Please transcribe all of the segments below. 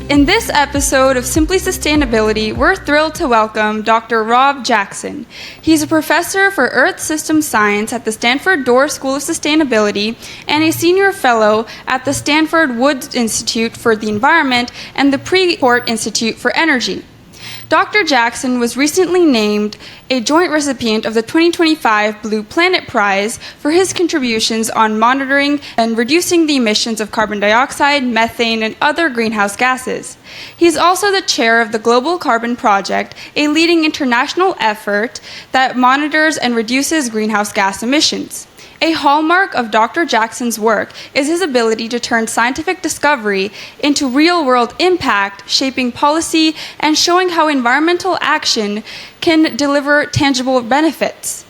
In this episode of Simply Sustainability, we're thrilled to welcome Dr. Rob Jackson. He's a professor for Earth System Science at the Stanford Doerr School of Sustainability and a senior fellow at the Stanford Woods Institute for the Environment and the Freeport Institute for Energy. Dr. Jackson was recently named a joint recipient of the 2025 Blue Planet Prize for his contributions on monitoring and reducing the emissions of carbon dioxide, methane, and other greenhouse gases. He's also the chair of the Global Carbon Project, a leading international effort that monitors and reduces greenhouse gas emissions. A hallmark of Dr. Jackson's work is his ability to turn scientific discovery into real-world impact, shaping policy and showing how environmental action can deliver tangible benefits.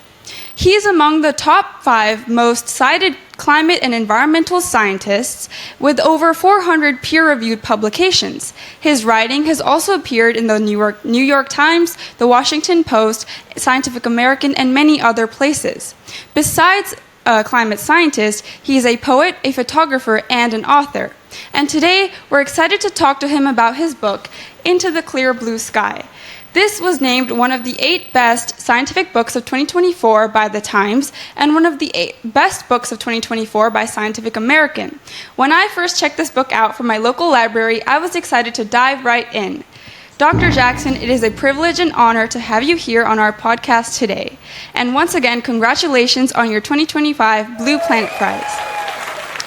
He is among the top 5 most cited climate and environmental scientists with over 400 peer-reviewed publications. His writing has also appeared in the New York Times, the Washington Post, Scientific American, and many other places. Besides a climate scientist, he is a poet, a photographer, and an author. And today, we're excited to talk to him about his book, Into the Clear Blue Sky. This was named one of the 8 best scientific books of 2024 by The Times and one of the 8 best books of 2024 by Scientific American. When I first checked this book out from my local library, I was excited to dive right in. Dr. Jackson, it is a privilege and honor to have you here on our podcast today. And once again, congratulations on your 2025 Blue Planet Prize.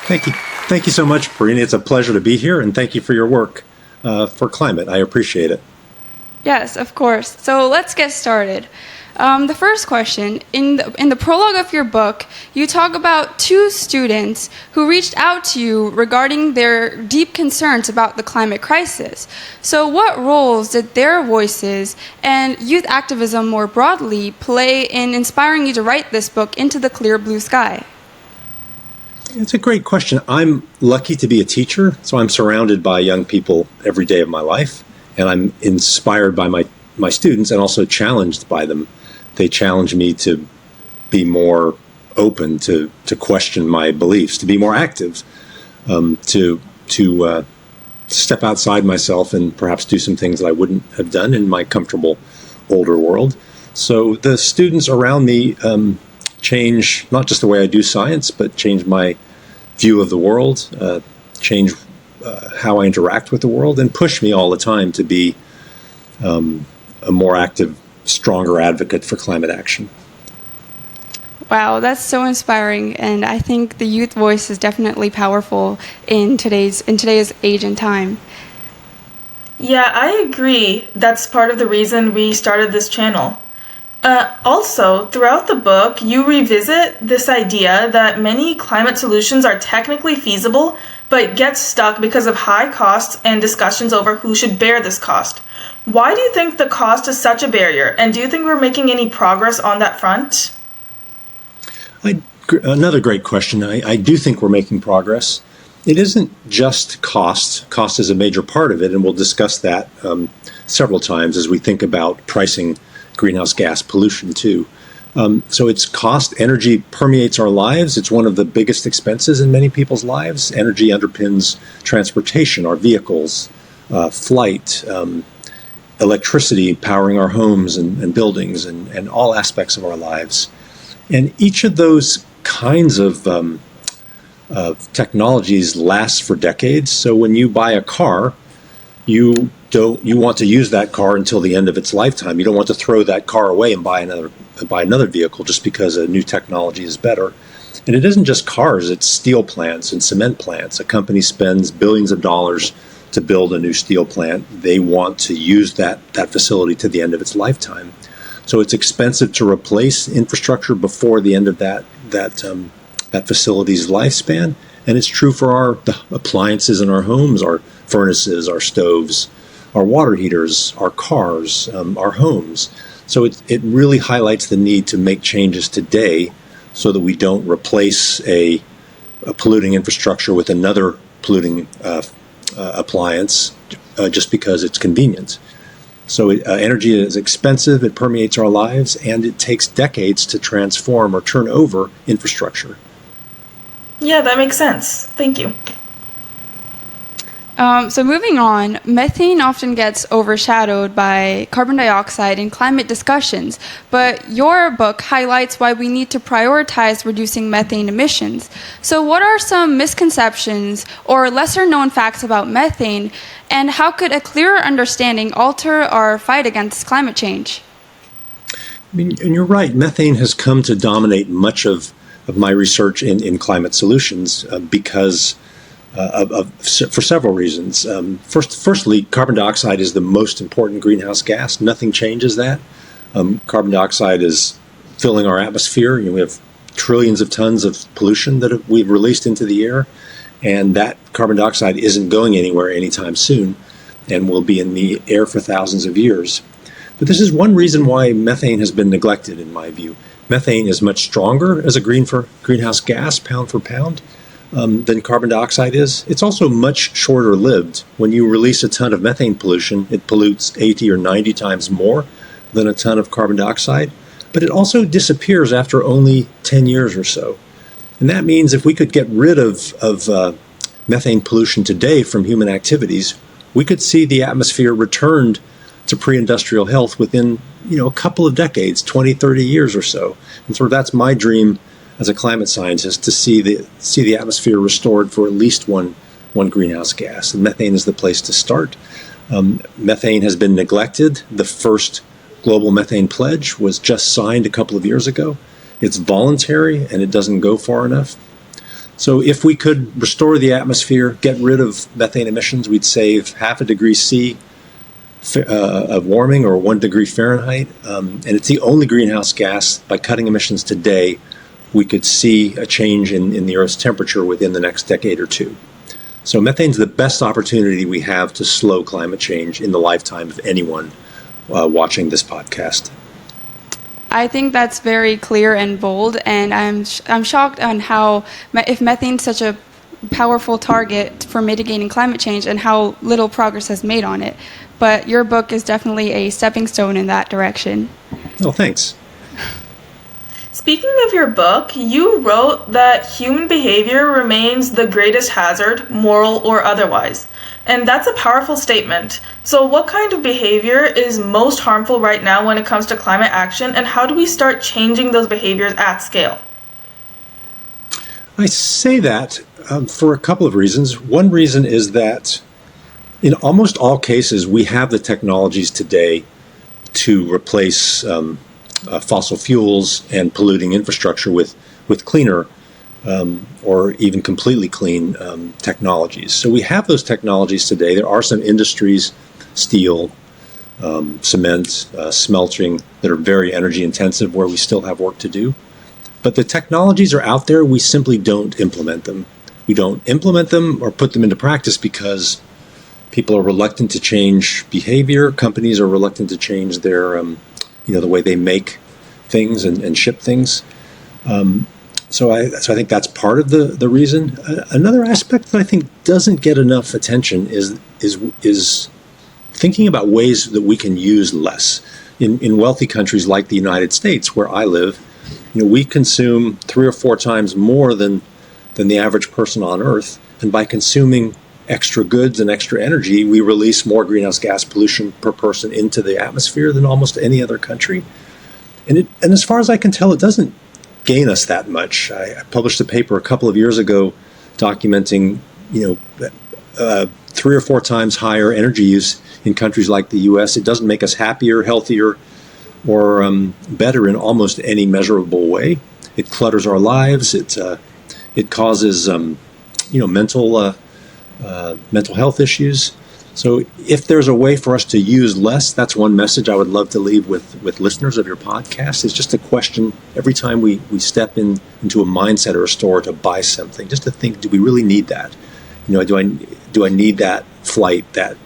Thank you. Thank you so much, Pareena. It's a pleasure to be here, and thank you for your work for climate. I appreciate it. Yes, of course. So let's get started. The first question, in the prologue of your book, you talk about 2 students who reached out to you regarding their deep concerns about the climate crisis. So what roles did their voices and youth activism more broadly play in inspiring you to write this book, Into the Clear Blue Sky? It's a great question. I'm lucky to be a teacher, so I'm surrounded by young people every day of my life, and I'm inspired by my students and also challenged by them. They challenge me to be more open, to question my beliefs, to be more active, to step outside myself and perhaps do some things that I wouldn't have done in my comfortable older world. So the students around me change not just the way I do science, but change my view of the world, change how I interact with the world, and push me all the time to be a more active, stronger advocate for climate action. Wow, that's so inspiring, and I think the youth voice is definitely powerful in today's age and time. Yeah, I agree. That's part of the reason we started this channel. Also, throughout the book, you revisit this idea that many climate solutions are technically feasible, but get stuck because of high costs and discussions over who should bear this cost. Why do you think the cost is such a barrier, and do you think we're making any progress on that front? Another great question. I do think we're making progress. It isn't just cost. Cost is a major part of it, and we'll discuss that several times as we think about pricing greenhouse gas pollution too. So it's cost. Energy permeates our lives. It's one of the biggest expenses in many people's lives. Energy underpins transportation, our vehicles, flight, electricity powering our homes and buildings and all aspects of our lives. And each of those kinds of technologies lasts for decades. So when you buy a car, you want to use that car until the end of its lifetime. You don't want to throw that car away and buy another vehicle just because a new technology is better. And it isn't just cars, it's steel plants and cement plants. A company spends billions of dollars to build a new steel plant. They want to use that facility to the end of its lifetime. So it's expensive to replace infrastructure before the end of that facility's lifespan. And it's true for the appliances in our homes, our furnaces, our stoves, our water heaters, our cars, our homes. So it really highlights the need to make changes today so that we don't replace a polluting infrastructure with another polluting appliance just because it's convenient. So energy is expensive, it permeates our lives, and it takes decades to transform or turn over infrastructure. Yeah, that makes sense. Thank you. So moving on, methane often gets overshadowed by carbon dioxide in climate discussions, but your book highlights why we need to prioritize reducing methane emissions. So what are some misconceptions or lesser known facts about methane, and how could a clearer understanding alter our fight against climate change? I mean, and you're right, methane has come to dominate much of my research in climate solutions because for several reasons. Firstly, carbon dioxide is the most important greenhouse gas. Nothing changes that. Carbon dioxide is filling our atmosphere. We have trillions of tons of pollution that we've released into the air, and that carbon dioxide isn't going anywhere anytime soon and will be in the air for thousands of years. But this is one reason why methane has been neglected, in my view. Methane is much stronger as a greenhouse gas, pound for pound, than carbon dioxide is. It's also much shorter lived. When you release a ton of methane pollution, it pollutes 80 or 90 times more than a ton of carbon dioxide, but it also disappears after only 10 years or so. And that means if we could get rid of methane pollution today from human activities, we could see the atmosphere returned to pre-industrial health within a couple of decades, 20, 30 years or so. And so that's my dream as a climate scientist, to see the atmosphere restored for at least one greenhouse gas. And methane is the place to start. Methane has been neglected. The first global methane pledge was just signed a couple of years ago. It's voluntary and it doesn't go far enough. So if we could restore the atmosphere, get rid of methane emissions, we'd save half a degree C of warming, or 1 degree Fahrenheit. And it's the only greenhouse gas. By cutting emissions today, we could see a change in the Earth's temperature within the next decade or two. So methane's the best opportunity we have to slow climate change in the lifetime of anyone watching this podcast. I think that's very clear and bold, and I'm shocked on how, if methane's such a powerful target for mitigating climate change, and how little progress has made on it. But your book is definitely a stepping stone in that direction. Oh, thanks. Speaking of your book, you wrote that human behavior remains the greatest hazard, moral or otherwise. And that's a powerful statement. So what kind of behavior is most harmful right now when it comes to climate action, and how do we start changing those behaviors at scale? I say that for a couple of reasons. One reason is that in almost all cases, we have the technologies today to replace fossil fuels and polluting infrastructure with cleaner or even completely clean technologies. So we have those technologies today. There are some industries, steel, cement, smelting, that are very energy intensive, where we still have work to do. But the technologies are out there. We simply don't implement them. We don't implement them or put them into practice because people are reluctant to change behavior. Companies are reluctant to change their the way they make things and ship things. So I think that's part of the reason. Another aspect that I think doesn't get enough attention is thinking about ways that we can use less. In wealthy countries like the United States, where I live, we consume 3 or 4 times more than the average person on Earth, and by consuming extra goods and extra energy, we release more greenhouse gas pollution per person into the atmosphere than almost any other country. And as far as I can tell, it doesn't gain us that much. I published a paper a couple of years ago documenting, 3 or 4 times higher energy use in countries like the U.S. It doesn't make us happier, healthier, or better in almost any measurable way. It clutters our lives. It causes mental health issues. So if there's a way for us to use less, that's one message I would love to leave with listeners of your podcast. It's just a question every time we step into a mindset or a store to buy something, just to think, do we really need that? Do I need that flight, that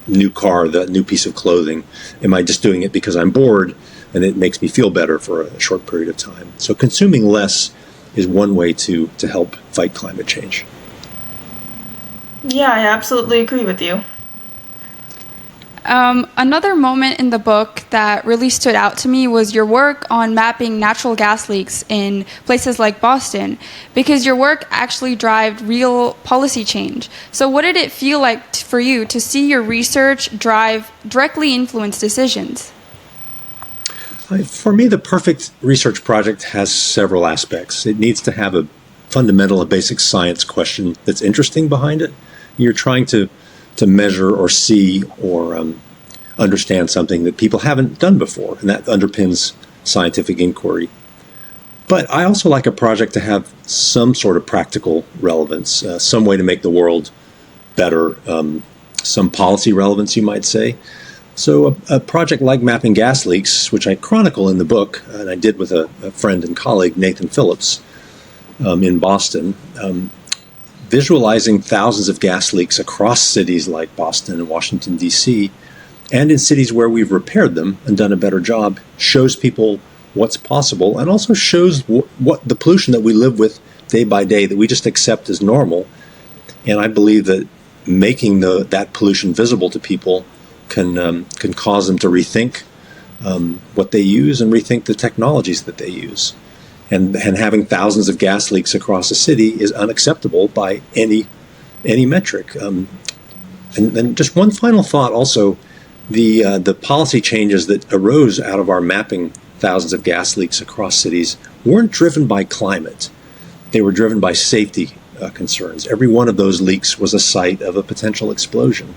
new car, that new piece of clothing? Am I just doing it because I'm bored and it makes me feel better for a short period of time? So consuming less is one way to help fight climate change. Yeah, I absolutely agree with you. Another moment in the book that really stood out to me was your work on mapping natural gas leaks in places like Boston, because your work actually drove real policy change. So what did it feel like for you to see your research directly influence decisions? For me, the perfect research project has several aspects. It needs to have a fundamental, a basic science question that's interesting behind it. You're trying to measure or see or understand something that people haven't done before, and that underpins scientific inquiry. But I also like a project to have some sort of practical relevance, some way to make the world better, some policy relevance, you might say. So a project like mapping gas leaks, which I chronicle in the book, and I did with a friend and colleague, Nathan Phillips, in Boston, visualizing thousands of gas leaks across cities like Boston and Washington, D.C., and in cities where we've repaired them and done a better job, shows people what's possible and also shows what the pollution that we live with day by day that we just accept as normal. And I believe that making that pollution visible to people can cause them to rethink what they use and rethink the technologies that they use. And having thousands of gas leaks across a city is unacceptable by any metric. And just one final thought also, the policy changes that arose out of our mapping thousands of gas leaks across cities weren't driven by climate. They were driven by safety concerns. Every one of those leaks was a site of a potential explosion.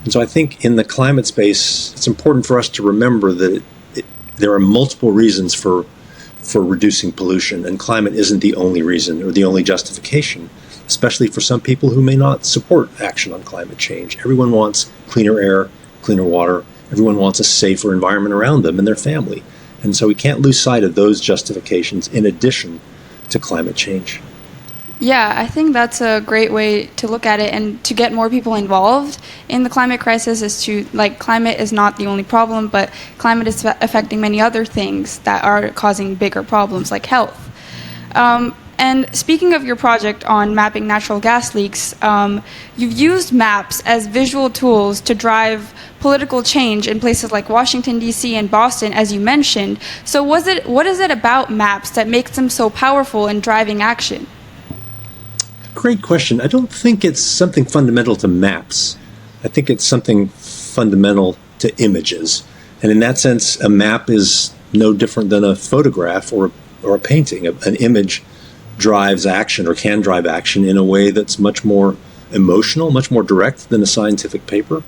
And so I think in the climate space, it's important for us to remember that there are multiple reasons for reducing pollution, and climate isn't the only reason or the only justification, especially for some people who may not support action on climate change. Everyone wants cleaner air, cleaner water. Everyone wants a safer environment around them and their family. And so we can't lose sight of those justifications in addition to climate change. Yeah, I think that's a great way to look at it, and to get more people involved in the climate crisis is to, climate is not the only problem, but climate is affecting many other things that are causing bigger problems like health. And speaking of your project on mapping natural gas leaks, you've used maps as visual tools to drive political change in places like Washington, D.C. and Boston, as you mentioned. So what is it about maps that makes them so powerful in driving action? Great question. I don't think it's something fundamental to maps. I think it's something fundamental to images. And in that sense, a map is no different than a photograph or a painting. An image drives action or can drive action in a way that's much more emotional, much more direct than a scientific paper.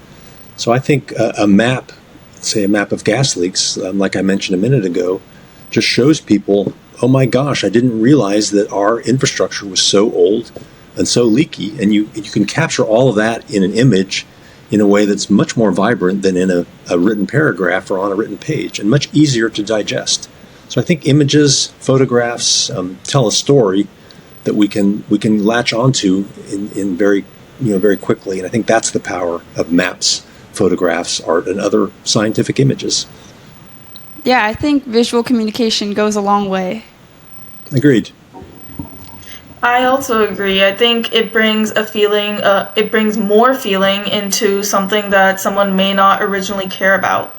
So I think a map, say a map of gas leaks, like I mentioned a minute ago, just shows people, oh my gosh, I didn't realize that our infrastructure was so old and so leaky. And you can capture all of that in an image in a way that's much more vibrant than in a written paragraph or on a written page, and much easier to digest. So I think images, photographs tell a story that we can latch onto in very quickly. And I think that's the power of maps, photographs, art, and other scientific images. Yeah, I think visual communication goes a long way. Agreed. I also agree. I think it brings a feeling, it brings more feeling into something that someone may not originally care about.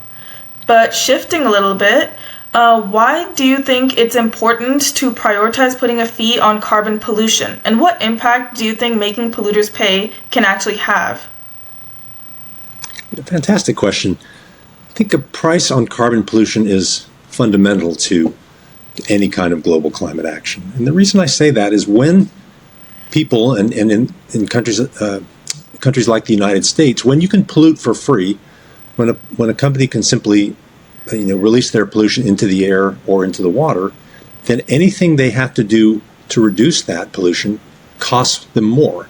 But shifting a little bit, why do you think it's important to prioritize putting a fee on carbon pollution? And what impact do you think making polluters pay can actually have? Fantastic question. I think a price on carbon pollution is fundamental to any kind of global climate action. And the reason I say that is when people, and in countries like the United States, when you can pollute for free, when a company can simply release their pollution into the air or into the water, then anything they have to do to reduce that pollution costs them more.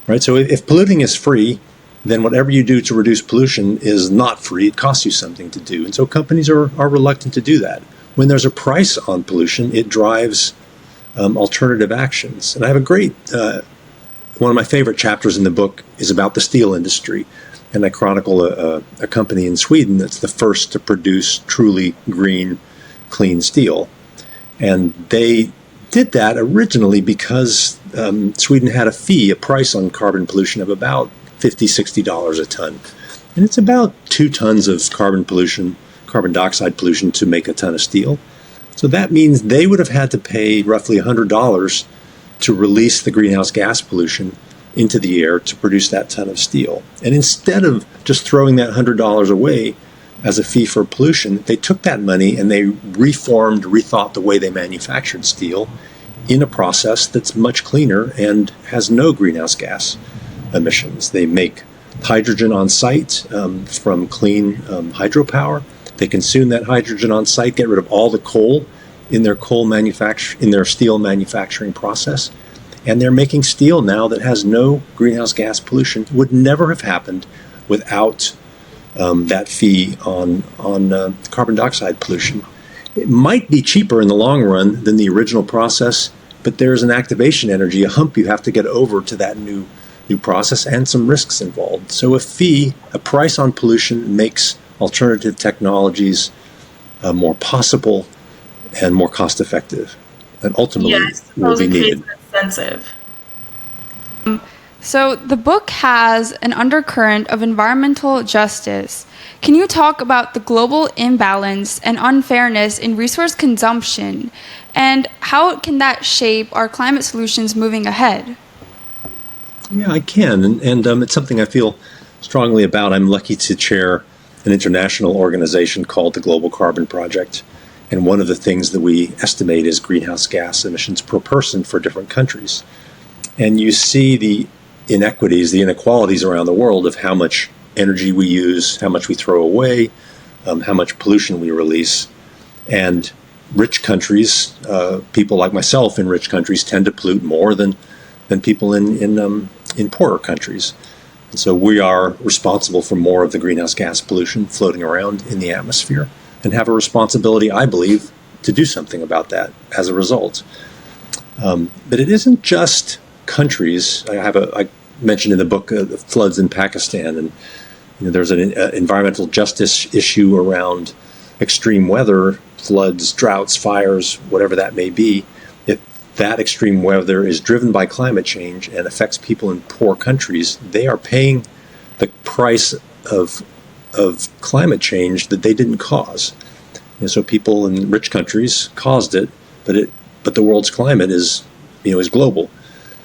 Right? So if polluting is free, then whatever you do to reduce pollution is not free. It costs you something to do. And so companies are reluctant to do that. When there's a price on pollution, it drives alternative actions. And I have one of my favorite chapters in the book is about the steel industry. And I chronicle a company in Sweden that's the first to produce truly green, clean steel. And they did that originally because Sweden had a price on carbon pollution of about $50, $60 a ton. And it's about 2 tons of carbon dioxide pollution to make a ton of steel. So that means they would have had to pay roughly $100 to release the greenhouse gas pollution into the air to produce that ton of steel. And instead of just throwing that $100 away as a fee for pollution, they took that money and they rethought the way they manufactured steel in a process that's much cleaner and has no greenhouse gas emissions. They make hydrogen on site from clean hydropower. They consume that hydrogen on site, get rid of all the coal in their steel manufacturing process, and they're making steel now that has no greenhouse gas pollution. It would never have happened without that fee on carbon dioxide pollution. It might be cheaper in the long run than the original process, but there's an activation energy, a hump you have to get over to that new process, and some risks involved. So a price on pollution makes alternative technologies more possible and more cost effective, and ultimately will be needed. Expensive. So the book has an undercurrent of environmental justice. Can you talk about the global imbalance and unfairness in resource consumption, and how can that shape our climate solutions moving ahead? Yeah, I can, and it's something I feel strongly about. I'm lucky to chair an international organization called the Global Carbon Project, and one of the things that we estimate is greenhouse gas emissions per person for different countries. And you see the inequalities around the world of how much energy we use, how much we throw away, how much pollution we release. And rich countries, people like myself in rich countries, tend to pollute more than people in poorer countries. And so we are responsible for more of the greenhouse gas pollution floating around in the atmosphere, and have a responsibility, I believe, to do something about that as a result. But it isn't just countries. I mentioned in the book the floods in Pakistan, and there's an environmental justice issue around extreme weather, floods, droughts, fires, whatever that may be. If that extreme weather is driven by climate change and affects people in poor countries, they are paying the price of climate change that they didn't cause. And so people in rich countries caused it, but the world's climate is global.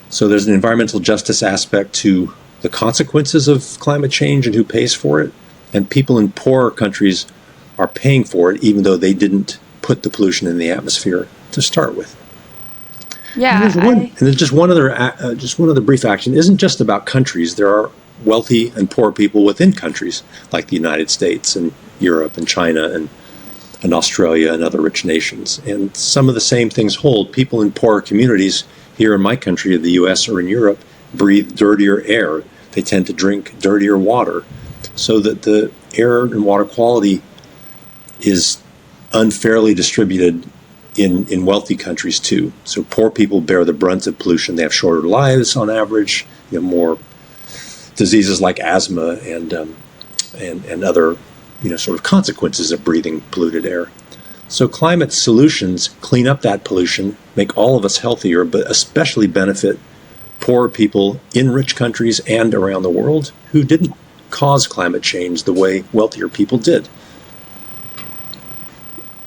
So there's an environmental justice aspect to the consequences of climate change and who pays for it. And people in poorer countries are paying for it, even though they didn't put the pollution in the atmosphere to start with. Yeah. And there's just one other brief action. It isn't just about countries. There are wealthy and poor people within countries like the United States and Europe and China and Australia and other rich nations. And some of the same things hold. People in poorer communities here in my country, the US or in Europe, breathe dirtier air. They tend to drink dirtier water, so that the air and water quality is unfairly distributed in wealthy countries too. So poor people bear the brunt of pollution. They have shorter lives on average, more diseases like asthma and other sort of consequences of breathing polluted air. So climate solutions clean up that pollution, make all of us healthier, but especially benefit poorer people in rich countries and around the world who didn't cause climate change the way wealthier people did.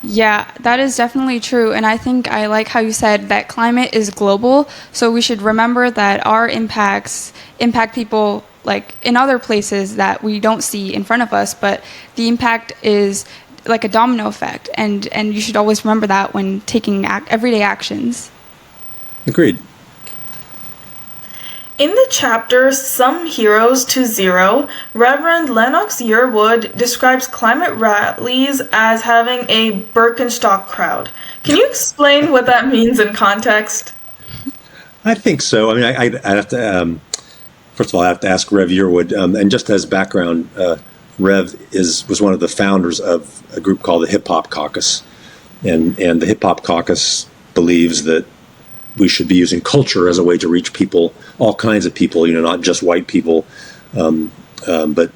Yeah, that is definitely true. And I think I like how you said that climate is global. So we should remember that our impacts impact people like in other places that we don't see in front of us, but the impact is like a domino effect. And you should always remember that when taking everyday actions. Agreed. In the chapter Some Heroes to Zero, Reverend Lennox Yearwood describes climate rallies as having a Birkenstock crowd. Can you explain what that means in context? I think so. I mean, I have to, first of all, I have to ask Rev Yearwood. And just as background, Rev was one of the founders of a group called the Hip Hop Caucus. And the Hip Hop Caucus believes that we should be using culture as a way to reach people, all kinds of people, not just white people, but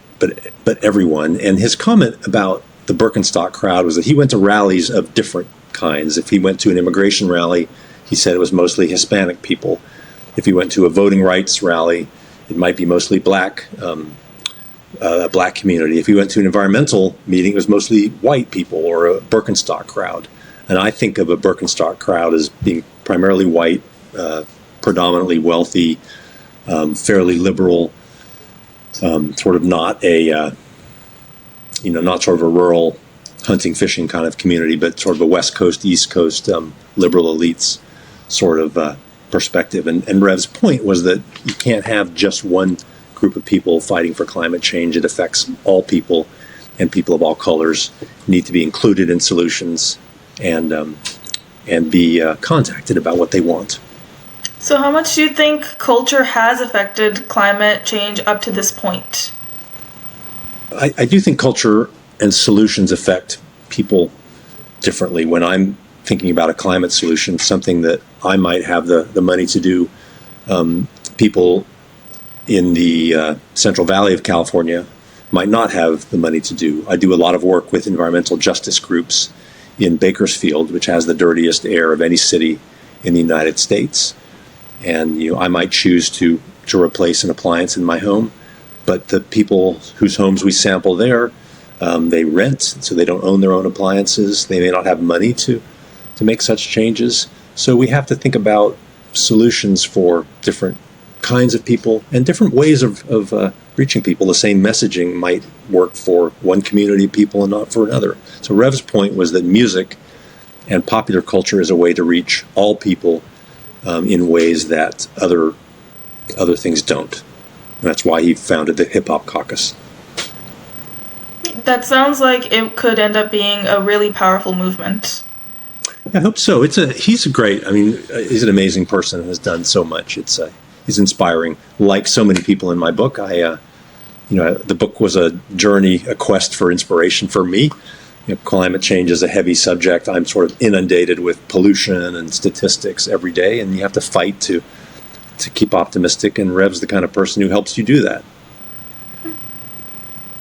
everyone. And his comment about the Birkenstock crowd was that he went to rallies of different kinds. If he went to an immigration rally, he said it was mostly Hispanic people. If he went to a voting rights rally, it might be mostly black, a black community. If you went to an environmental meeting, it was mostly white people or a Birkenstock crowd. And I think of a Birkenstock crowd as being primarily white, predominantly wealthy, fairly liberal, sort of not a, not sort of a rural hunting, fishing kind of community, but sort of a West Coast, East Coast liberal elites sort of perspective. And Rev's point was that you can't have just one group of people fighting for climate change. It affects all people, and people of all colors need to be included in solutions and be contacted about what they want. So how much do you think culture has affected climate change up to this point? I do think culture and solutions affect people differently. When I'm thinking about a climate solution, something that I might have the money to do, people in the Central Valley of California might not have the money to do. I do a lot of work with environmental justice groups in Bakersfield, which has the dirtiest air of any city in the United States. And I might choose to replace an appliance in my home, but the people whose homes we sample there, they rent, so they don't own their own appliances. They may not have money to make such changes. So we have to think about solutions for different kinds of people and different ways of reaching people. The same messaging might work for one community of people and not for another. So Rev's point was that music and popular culture is a way to reach all people in ways that other things don't. And that's why he founded the Hip Hop Caucus. That sounds like it could end up being a really powerful movement. I hope so. He's an amazing person and has done so much. He's inspiring. Like so many people in my book, the book was a journey, a quest for inspiration for me. Climate change is a heavy subject. I'm sort of inundated with pollution and statistics every day, and you have to fight to keep optimistic. And Rev's the kind of person who helps you do that.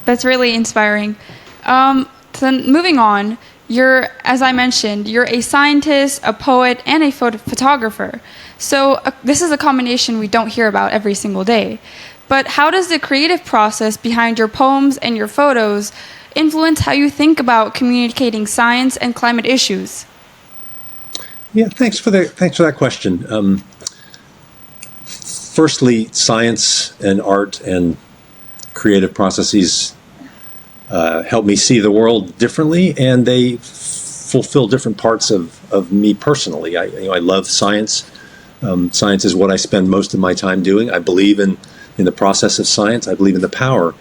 That's really inspiring. So moving on, as I mentioned, you're a scientist, a poet, and a photographer. So this is a combination we don't hear about every single day. But how does the creative process behind your poems and your photos influence how you think about communicating science and climate issues? Yeah, thanks for that question. Firstly, science and art and creative processes help me see the world differently, and they fulfill different parts of me personally. I love science. Science is what I spend most of my time doing. I believe in the process of science. I believe in the power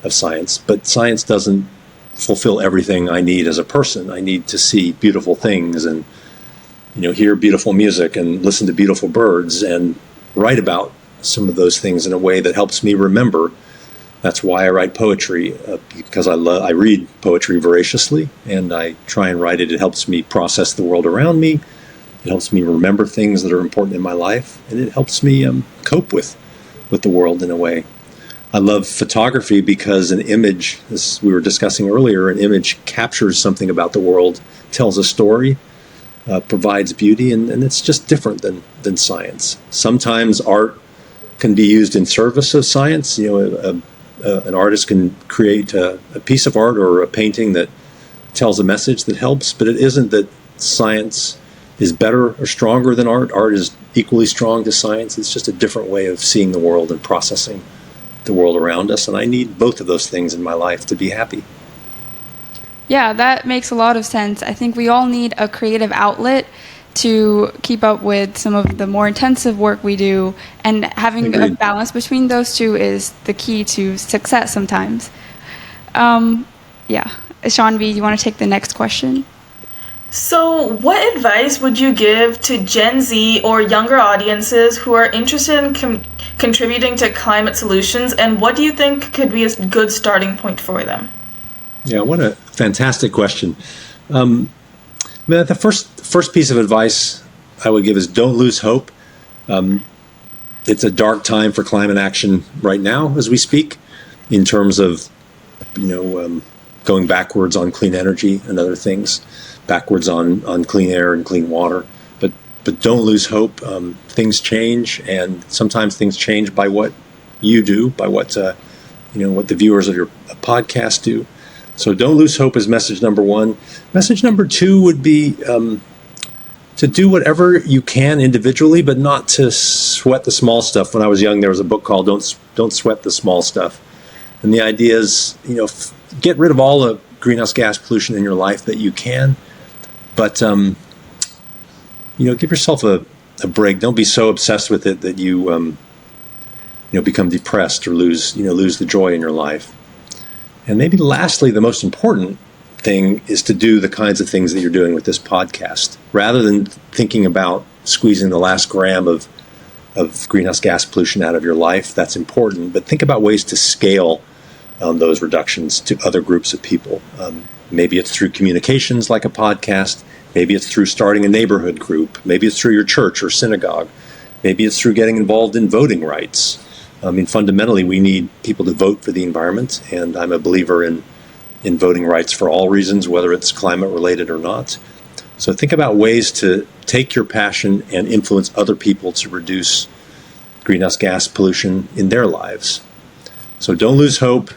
of science. But science doesn't fulfill everything I need as a person. I need to see beautiful things and hear beautiful music and listen to beautiful birds and write about some of those things in a way that helps me remember. That's why I write poetry, because I read poetry voraciously, and I try and write it. It helps me process the world around me. It helps me remember things that are important in my life, and it helps me cope with the world in a way. I love photography because an image, as we were discussing earlier, an image captures something about the world, tells a story, provides beauty, and it's just different than science. Sometimes art can be used in service of science. An artist can create a piece of art or a painting that tells a message that helps, but it isn't that science is better or stronger than art. Art is equally strong to science. It's just a different way of seeing the world and processing the world around us, and I need both of those things in my life to be happy. Yeah, that makes a lot of sense. I think we all need a creative outlet to keep up with some of the more intensive work we do, and having a balance between those two is the key to success sometimes. Ishanvi, you want to take the next question? So, what advice would you give to Gen Z or younger audiences who are interested in contributing to climate solutions, and what do you think could be a good starting point for them? Yeah, what a fantastic question. The first piece of advice I would give is don't lose hope. It's a dark time for climate action right now as we speak, in terms of going backwards on clean energy and other things, backwards on clean air and clean water. But don't lose hope. Things change, and sometimes things change by what you do, by what what the viewers of your podcast do. So don't lose hope is message number one. Message number two would be to do whatever you can individually, but not to sweat the small stuff. When I was young, there was a book called "Don't Sweat the Small Stuff," and the idea is, get rid of all the greenhouse gas pollution in your life that you can, but give yourself a break. Don't be so obsessed with it that you become depressed or lose the joy in your life. And maybe lastly, the most important thing is to do the kinds of things that you're doing with this podcast, rather than thinking about squeezing the last gram of greenhouse gas pollution out of your life. That's important, but think about ways to scale those reductions to other groups of people. Maybe it's through communications like a podcast. Maybe it's through starting a neighborhood group. Maybe it's through your church or synagogue. Maybe it's through getting involved in voting rights. I mean, fundamentally, we need people to vote for the environment, and I'm a believer in voting rights for all reasons, whether it's climate related or not. So think about ways to take your passion and influence other people to reduce greenhouse gas pollution in their lives. So don't lose hope.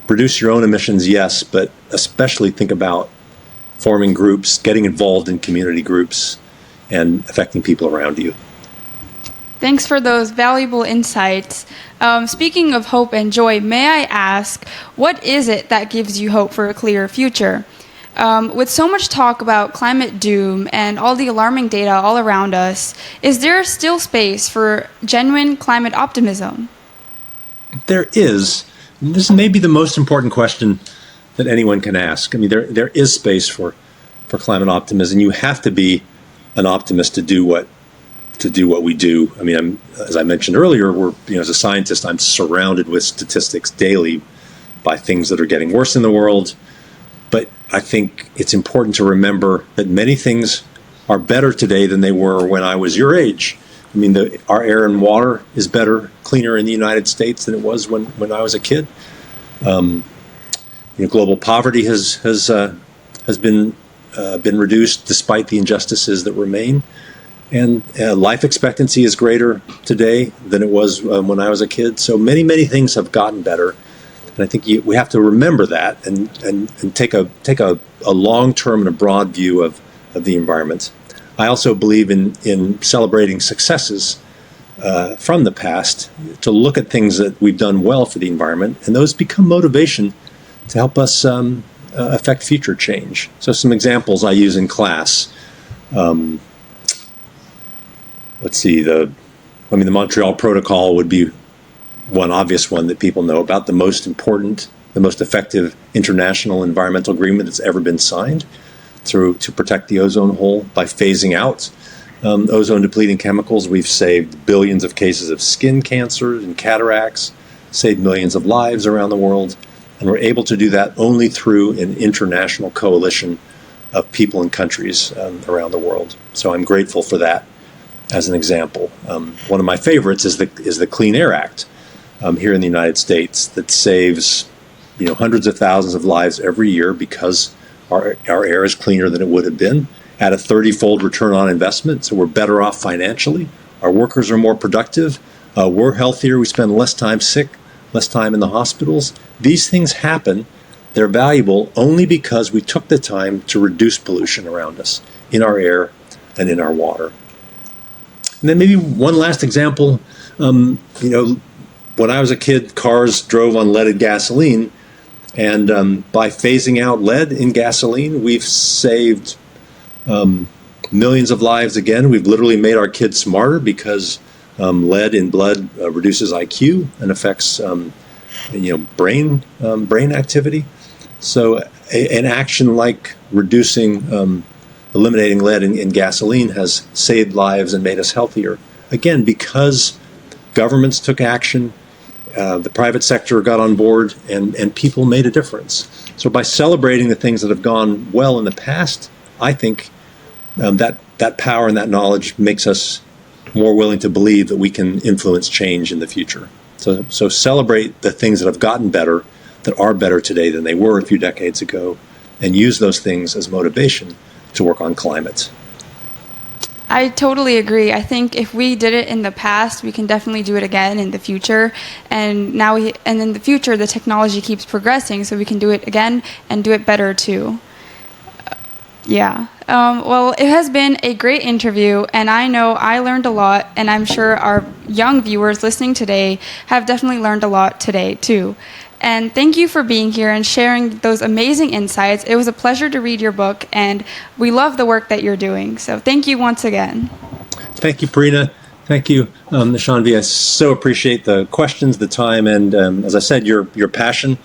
Reduce your own emissions, yes, but especially think about forming groups, getting involved in community groups, and affecting people around you. Thanks for those valuable insights. Speaking of hope and joy, may I ask, what is it that gives you hope for a clearer future? With so much talk about climate doom and all the alarming data all around us, is there still space for genuine climate optimism? There is. This may be the most important question that anyone can ask. I mean, there is space for climate optimism. You have to be an optimist to do what we do. I mean, as I mentioned earlier, as a scientist, I'm surrounded with statistics daily by things that are getting worse in the world. But I think it's important to remember that many things are better today than they were when I was your age. I mean, our air and water is better, cleaner in the United States than it was when I was a kid. Global poverty has been reduced despite the injustices that remain. And life expectancy is greater today than it was when I was a kid. So many things have gotten better. And I think we have to remember that and take a long-term and a broad view of the environment. I also believe in celebrating successes from the past, to look at things that we've done well for the environment, and those become motivation to help us affect future change. So some examples I use in class. Let's see, the Montreal Protocol would be one obvious one that people know about, the most important, the most effective international environmental agreement that's ever been signed to protect the ozone hole. By phasing out ozone-depleting chemicals, we've saved billions of cases of skin cancer and cataracts, saved millions of lives around the world, and we're able to do that only through an international coalition of people and countries around the world. So I'm grateful for that as an example. One of my favorites is the Clean Air Act here in the United States that saves hundreds of thousands of lives every year because our air is cleaner than it would have been at a 30-fold return on investment. So we're better off financially. Our workers are more productive. We're healthier. We spend less time sick, less time in the hospitals. These things happen. They're valuable only because we took the time to reduce pollution around us in our air and in our water. And then maybe one last example. When I was a kid, cars drove on leaded gasoline. And by phasing out lead in gasoline, we've saved millions of lives again. We've literally made our kids smarter because lead in blood reduces IQ and affects brain activity. So an action like eliminating lead in gasoline has saved lives and made us healthier. Again, because governments took action, the private sector got on board, and people made a difference. So by celebrating the things that have gone well in the past, I think that power and that knowledge makes us more willing to believe that we can influence change in the future. So celebrate the things that have gotten better, that are better today than they were a few decades ago, and use those things as motivation to work on climate. I totally agree. I think if we did it in the past, we can definitely do it again in the future. And and in the future, the technology keeps progressing, so we can do it again and do it better too. Yeah. Well, it has been a great interview, and I know I learned a lot, and I'm sure our young viewers listening today have definitely learned a lot today too. And thank you for being here and sharing those amazing insights. It was a pleasure to read your book, and we love the work that you're doing. So thank you once again. Thank you, Pareena. Thank you, Ishanvi. I so appreciate the questions, the time, and as I said, your passion,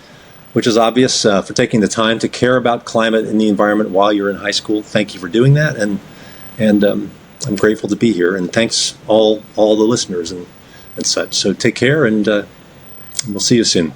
which is obvious, for taking the time to care about climate and the environment while you're in high school. Thank you for doing that, and I'm grateful to be here. And thanks all the listeners and such. So take care, and we'll see you soon.